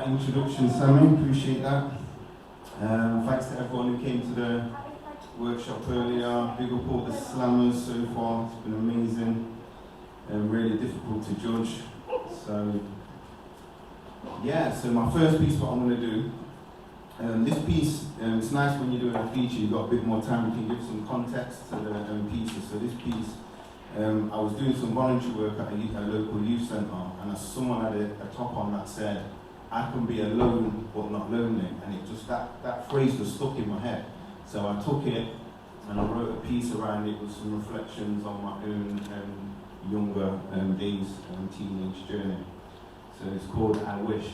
that introduction, Sammy. Appreciate that. Thanks to everyone who came to the workshop earlier. Big up all the slammers so far. It's been amazing and really difficult to judge. So, yeah, so my first piece, what I'm going to do. This piece, it's nice when you're doing a feature, you've got a bit more time, you can give some context to the pieces. So this piece, I was doing some voluntary work at a local youth centre, and someone had a top on that said, I can be alone but not lonely, and it just, that phrase was stuck in my head. So I took it and I wrote a piece around it with some reflections on my own younger days and teenage journey. So it's called I Wish.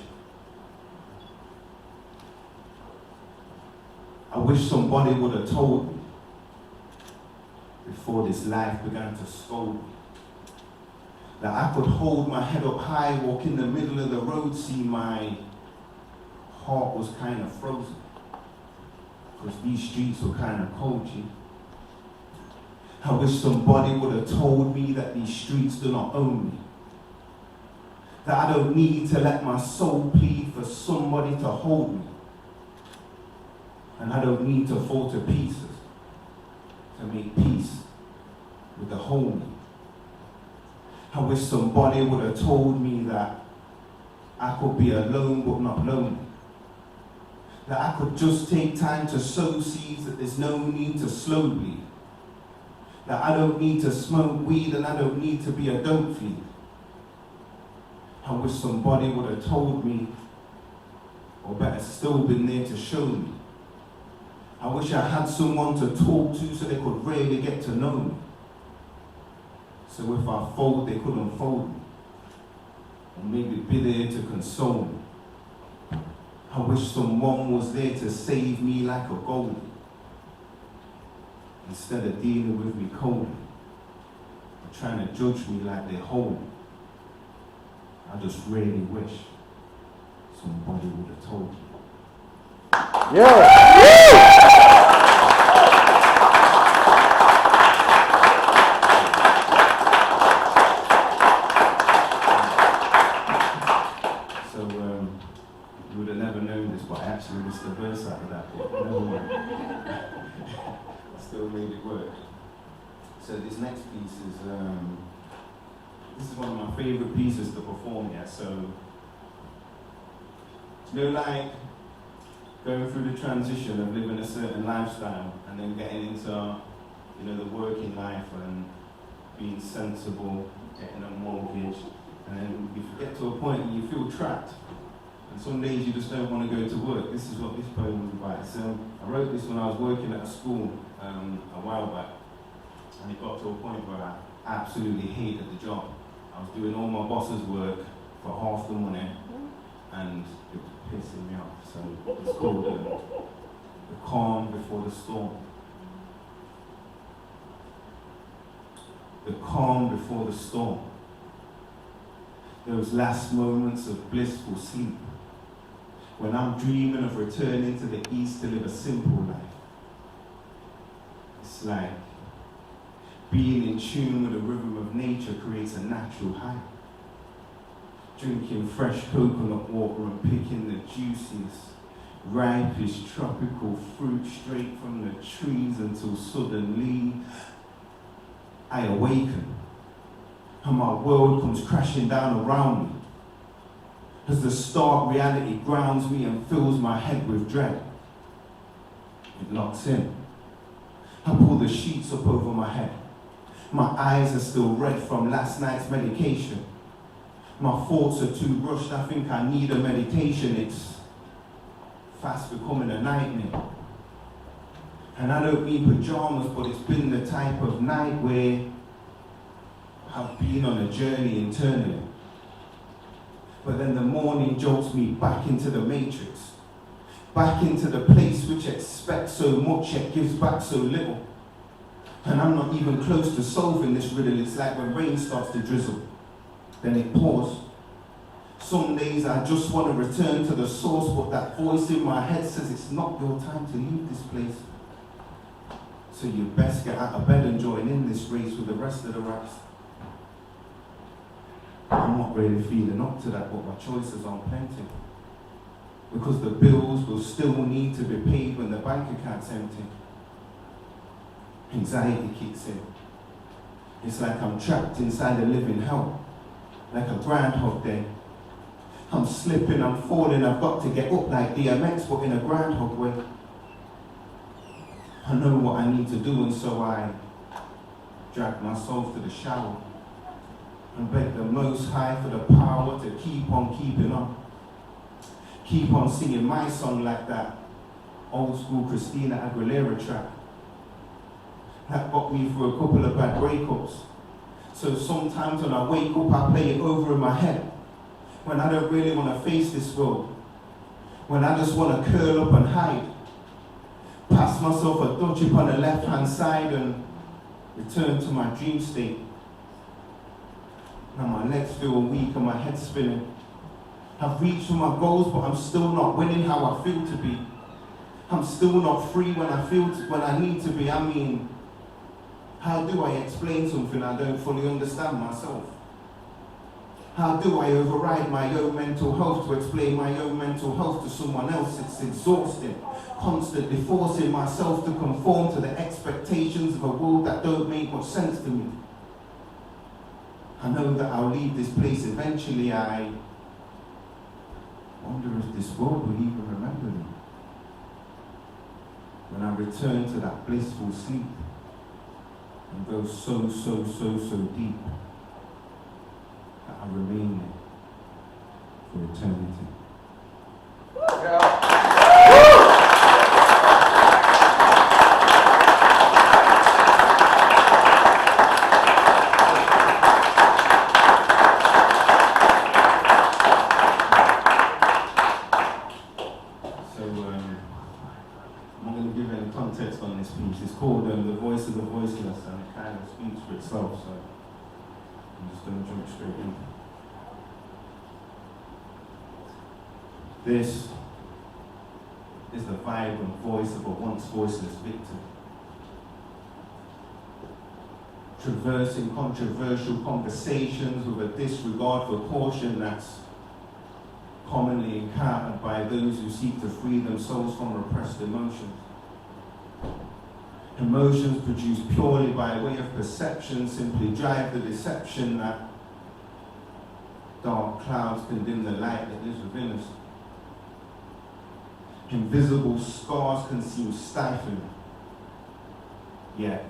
I wish somebody would have told me before this life began to scold me that I could hold my head up high, walk in the middle of the road, see my heart was kind of frozen because these streets were kind of cold, G. I wish somebody would have told me that these streets do not own me, that I don't need to let my soul plead for somebody to hold me, and I don't need to fall to pieces to make peace with the whole me. I wish somebody would have told me that I could be alone but not lonely, that I could just take time to sow seeds, that there's no need to slow bleed, that I don't need to smoke weed and I don't need to be a dope fiend. I wish somebody would have told me, or better still been there to show me. I wish I had someone to talk to so they could really get to know me. So if I fold, they couldn't fold me. Or maybe be there to console me. I wish someone was there to save me like a goalie, instead of dealing with me coldly, or trying to judge me like they're holy. I just really wish somebody would have told me. Yeah! You would have never known this, but I actually missed the verse out of that bit. Never mind. I still made it work. So this next piece is, this is one of my favourite pieces to perform here. So, you know, like going through the transition of living a certain lifestyle and then getting into, you know, the working life and being sensible, getting a mortgage, and then you get to a point where you feel trapped. And some days you just don't want to go to work. This is what this poem was about. So I wrote this when I was working at a school a while back, and it got to a point where I absolutely hated the job. I was doing all my boss's work for half the money, and it was pissing me off. So it's called The Calm Before the Storm. The calm before the storm. Those last moments of blissful sleep, when I'm dreaming of returning to the east to live a simple life. It's like being in tune with the rhythm of nature creates a natural high. Drinking fresh coconut water and picking the juiciest, ripest tropical fruit straight from the trees until suddenly I awaken and my world comes crashing down around me as the stark reality grounds me and fills my head with dread. It locks in. I pull the sheets up over my head. My eyes are still red from last night's medication. My thoughts are too rushed, I think I need a meditation. It's fast becoming a nightmare. And I don't mean pajamas, but it's been the type of night where I've been on a journey internally. But then the morning jolts me back into the matrix, back into the place which expects so much yet gives back so little. And I'm not even close to solving this riddle. It's like when rain starts to drizzle, then it pours. Some days I just want to return to the source, but that voice in my head says it's not your time to leave this place. So you best get out of bed and join in this race with the rest of the rest. I'm not really feeling up to that, but my choices aren't plenty. because the bills will still need to be paid when the bank account's empty. Anxiety kicks in. It's like I'm trapped inside a living hell, like a Groundhog Day. I'm slipping, I'm falling, I've got to get up like DMX, but in a Groundhog way. I know what I need to do, and so I drag myself to the shower and beg the Most High for the power to keep on keeping on. Keep on singing my song like that old school Christina Aguilera track. That got me through a couple of bad breakups. So sometimes when I wake up, I play it over in my head. When I don't really want to face this world. When I just want to curl up and hide. Pass myself a dodge up on the left-hand side and return to my dream state. Now my legs feel weak and my head's spinning. I've reached for my goals, but I'm still not winning how I feel to be. I'm still not free when I need to be. I mean, how do I explain something I don't fully understand myself? How do I override my own mental health to explain my own mental health to someone else? It's exhausting, constantly forcing myself to conform to the expectations of a world that don't make much sense to me. I know that I'll leave this place eventually. I wonder if this world will even remember me. When I return to that blissful sleep and go so deep that I remain there for eternity. It's called The Voice of the Voiceless, and it kind of speaks for itself, so I'm just going to jump straight in. This is the vibrant voice of a once voiceless victim, traversing controversial conversations with a disregard for caution that's commonly encountered by those who seek to free themselves from repressed emotions. Emotions produced purely by way of perception simply drive the deception that dark clouds can dim the light that lives within us. Invisible scars can seem stifling, yet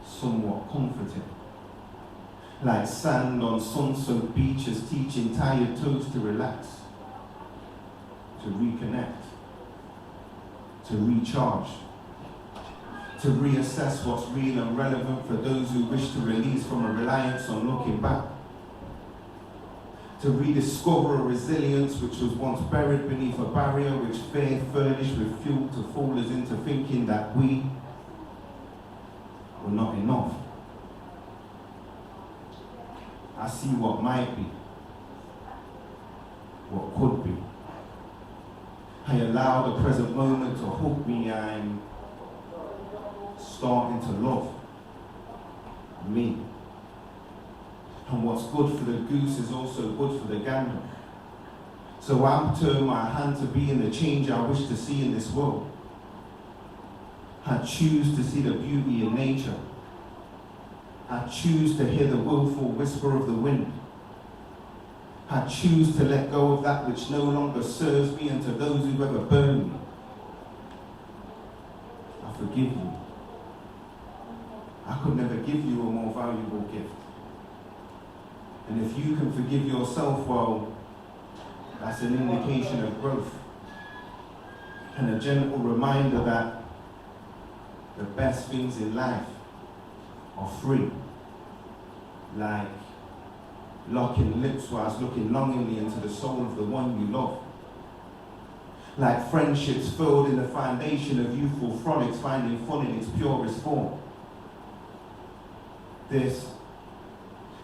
somewhat comforting. Like sand on sun-soaked beaches teaching tired toes to relax, to reconnect, to recharge, to reassess what's real and relevant for those who wish to release from a reliance on looking back, to rediscover a resilience which was once buried beneath a barrier which fear furnished with fuel to fool us into thinking that we were not enough. I see what might be, what could be. I allow the present moment to hook me. I'm starting to love me. And what's good for the goose is also good for the gander. So I'm turning my hand to be in the change I wish to see in this world. I choose to see the beauty in nature. I choose to hear the willful whisper of the wind. I choose to let go of that which no longer serves me, and to those who ever burned me, I forgive you. I could never give you a more valuable gift. And if you can forgive yourself, well, that's an indication of growth and a gentle reminder that the best things in life are free, like locking lips whilst looking longingly into the soul of the one you love, like friendships filled in the foundation of youthful frolics, finding fun in its purest form. This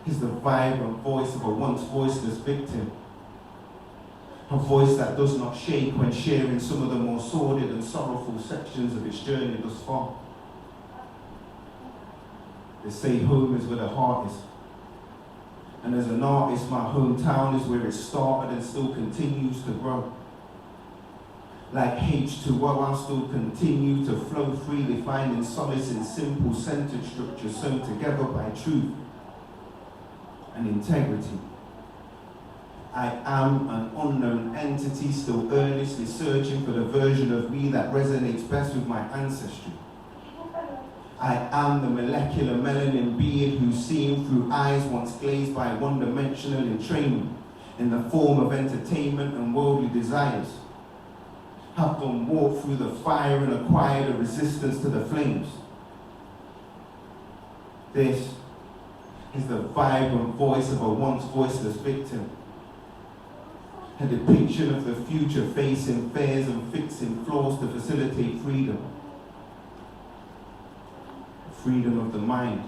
is the vibrant voice of a once voiceless victim, a voice that does not shake when sharing some of the more sordid and sorrowful sections of its journey thus far. They say home is where the heart is. And as an artist, my hometown is where it started and still continues to grow. Like H2O, I'll still continue to flow freely, finding solace in simple sentence structure sewn together by truth and integrity. I am an unknown entity, still earnestly searching for the version of me that resonates best with my ancestry. I am the molecular melanin being who's seen through eyes once glazed by one-dimensional entrainment in the form of entertainment and worldly desires. Have done walk through the fire and acquired a resistance to the flames. This is the vibrant voice of a once voiceless victim. A depiction of the future facing fears and fixing flaws to facilitate freedom. Freedom of the mind,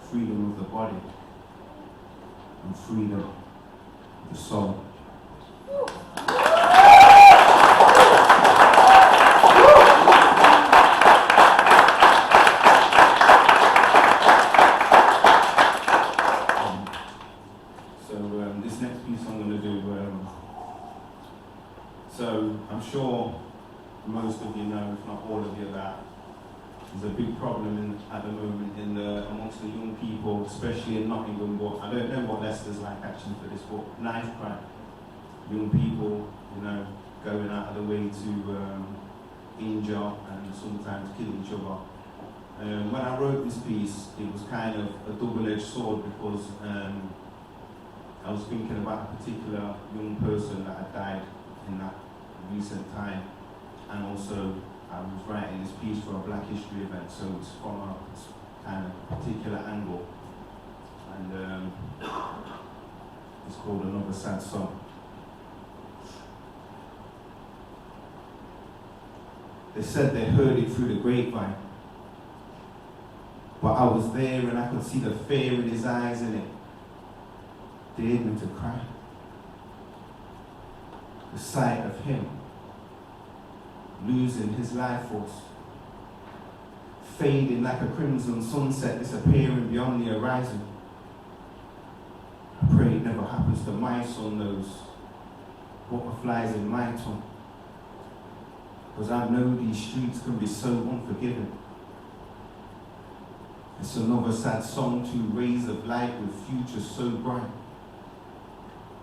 freedom of the body, and freedom of the soul. This next piece I'm going to do, so I'm sure most of you know, if not all of you, that there's a big problem at the moment amongst the young people, especially in Nottingham, but I don't know what Leicester's like actually for this, but knife crime. Young people, going out of the way to injure and sometimes kill each other. When I wrote this piece, it was kind of a double-edged sword because I was thinking about a particular young person that had died in that recent time, and also I was writing this piece for a Black History event, so it's from a kind of particular angle, and it's called Another Sad Song. They said they heard it through the grapevine, but I was there and I could see the fear in his eyes, and it dared me to cry. The sight of him losing his life force, fading like a crimson sunset, disappearing beyond the horizon. I pray it never happens to my son, those butterflies in my tongue, because I know these streets can be so unforgiving. It's another sad song to rays of light with futures so bright.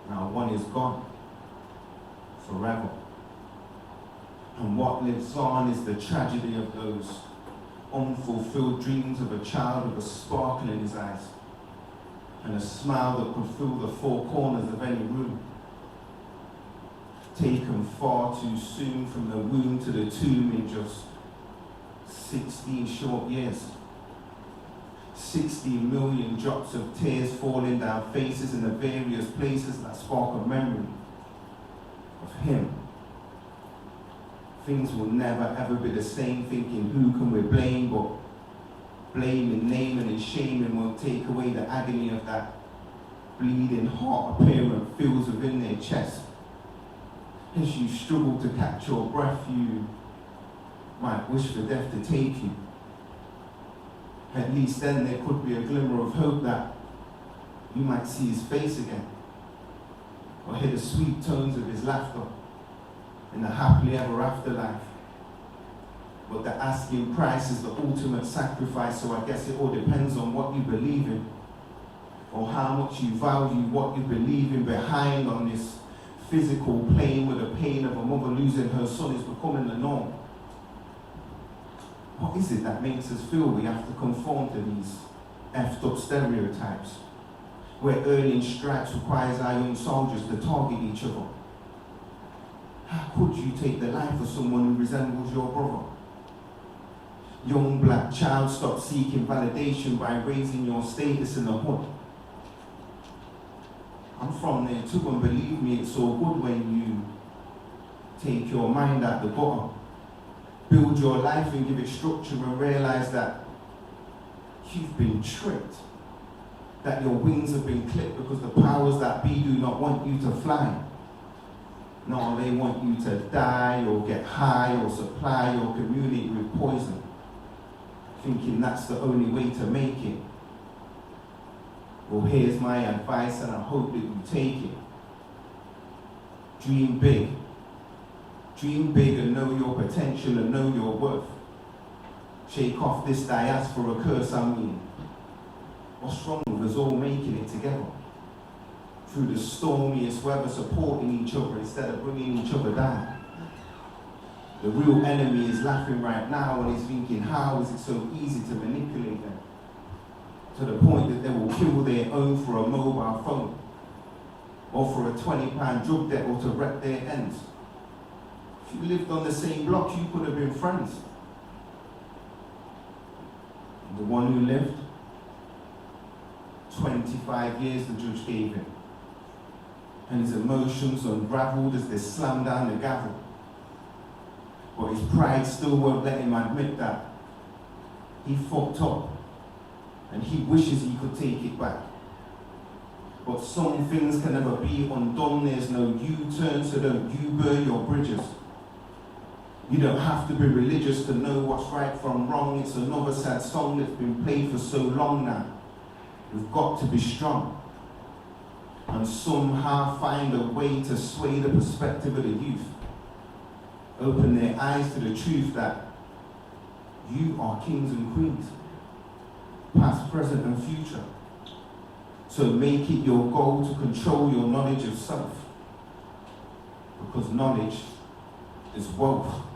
Now one is gone forever. And what lives on is the tragedy of those unfulfilled dreams of a child with a sparkle in his eyes and a smile that could fill the four corners of any room. Taken far too soon from the womb to the tomb in just 16 short years. 60 million drops of tears falling down faces in the various places that spark a memory of him. Things will never ever be the same, thinking who can we blame, but blaming, naming and shaming won't take away the agony of that bleeding heart a parent feels within their chest. As you struggle to catch your breath, you might wish for death to take you. At least then there could be a glimmer of hope that you might see his face again, or hear the sweet tones of his laughter in the happily ever after life. But the asking price is the ultimate sacrifice, so I guess it all depends on what you believe in, or how much you value what you believe in. Behind on this physical plane where the pain of a mother losing her son is becoming the norm. What is it that makes us feel we have to conform to these effed up stereotypes, where earning stripes requires our young soldiers to target each other? How could you take the life of someone who resembles your brother? Young black child, stop seeking validation by raising your status in the hood. I'm from there too, and believe me, it's so good when you take your mind out the gutter, build your life and give it structure, and realize that you've been tricked, that your wings have been clipped because the powers that be do not want you to fly. No, they want you to die or get high or supply your community with poison, thinking that's the only way to make it. Well, here's my advice, and I hope that you take it. Dream big, Dream big and know your potential and know your worth. Shake off this diaspora curse, I mean. What's wrong with us all making it together? Through the stormiest weather, supporting each other instead of bringing each other down. The real enemy is laughing right now and is thinking, how is it so easy to manipulate them? To the point that they will kill their own for a mobile phone, or for a £20 drug debt, or to wreck their ends. If you lived on the same block, you could have been friends. And the one who lived, 25 years the judge gave him. And his emotions unraveled as they slammed down the gavel. But his pride still won't let him admit that he fucked up and he wishes he could take it back. But some things can never be undone. There's no U-turn, so don't you burn your bridges. You don't have to be religious to know what's right from wrong. It's another sad song that's been played for so long now. We've got to be strong and somehow find a way to sway the perspective of the youth. Open their eyes to the truth that you are kings and queens, past, present and future. So make it your goal to control your knowledge of self, because knowledge is wealth.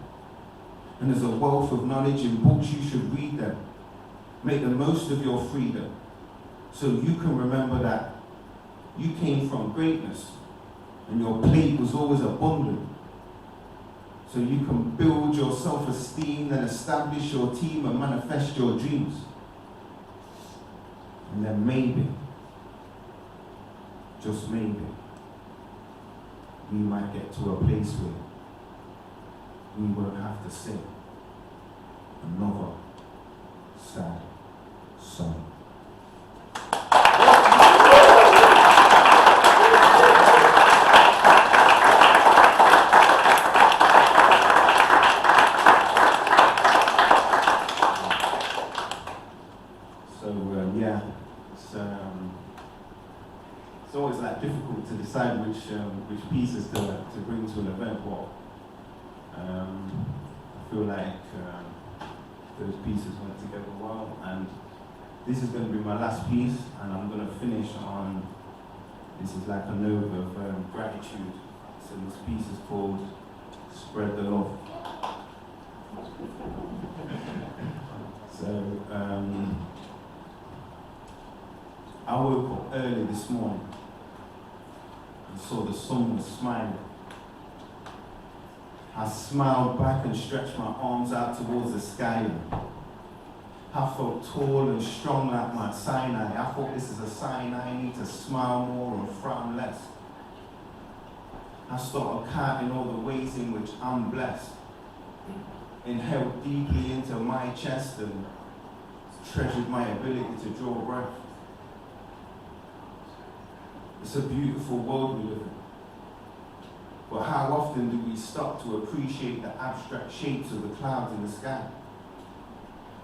And there's a wealth of knowledge in books. You should read them. Make the most of your freedom so you can remember that you came from greatness and your plate was always abundant. So you can build your self-esteem and establish your team and manifest your dreams. And then maybe, just maybe, we might get to a place where we won't have to sing another sad song. It's always like difficult to decide which pieces to bring to an event. But I feel like those pieces went together well, and this is going to be my last piece, and I'm going to finish on, this is like a note of gratitude. So this piece is called Spread the Love. So I woke up early this morning and saw the sun was smiling. I smiled back and stretched my arms out towards the sky. I felt tall and strong like Mount Sinai. I thought this is a sign I need to smile more and frown less. I started counting all the ways in which I'm blessed. Inhaled deeply into my chest and treasured my ability to draw breath. It's a beautiful world we live in. But how often do we stop to appreciate the abstract shapes of the clouds in the sky?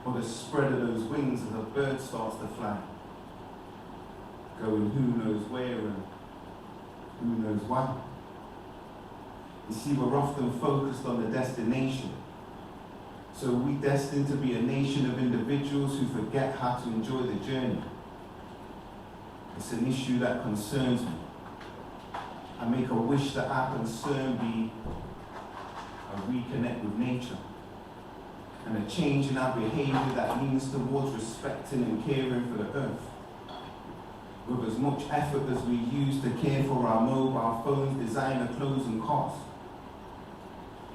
Or the spread of those wings as a bird starts to fly? Going who knows where and who knows why? You see, we're often focused on the destination. So we're destined to be a nation of individuals who forget how to enjoy the journey. It's an issue that concerns me. I make a wish that our concern be a reconnect with nature and a change in our behavior that leans towards respecting and caring for the earth. With as much effort as we use to care for our mobile phones, designer clothes and cars.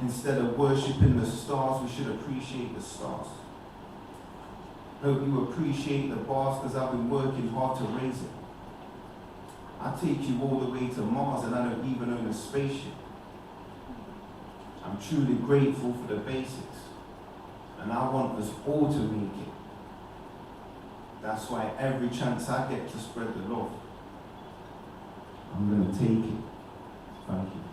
Instead of worshipping the stars, we should appreciate the stars. Hope you appreciate the bars because I've been working hard to raise it. I take you all the way to Mars and I don't even own a spaceship. I'm truly grateful for the basics. And I want us all to make it. That's why every chance I get to spread the love, I'm going to take it. Thank you.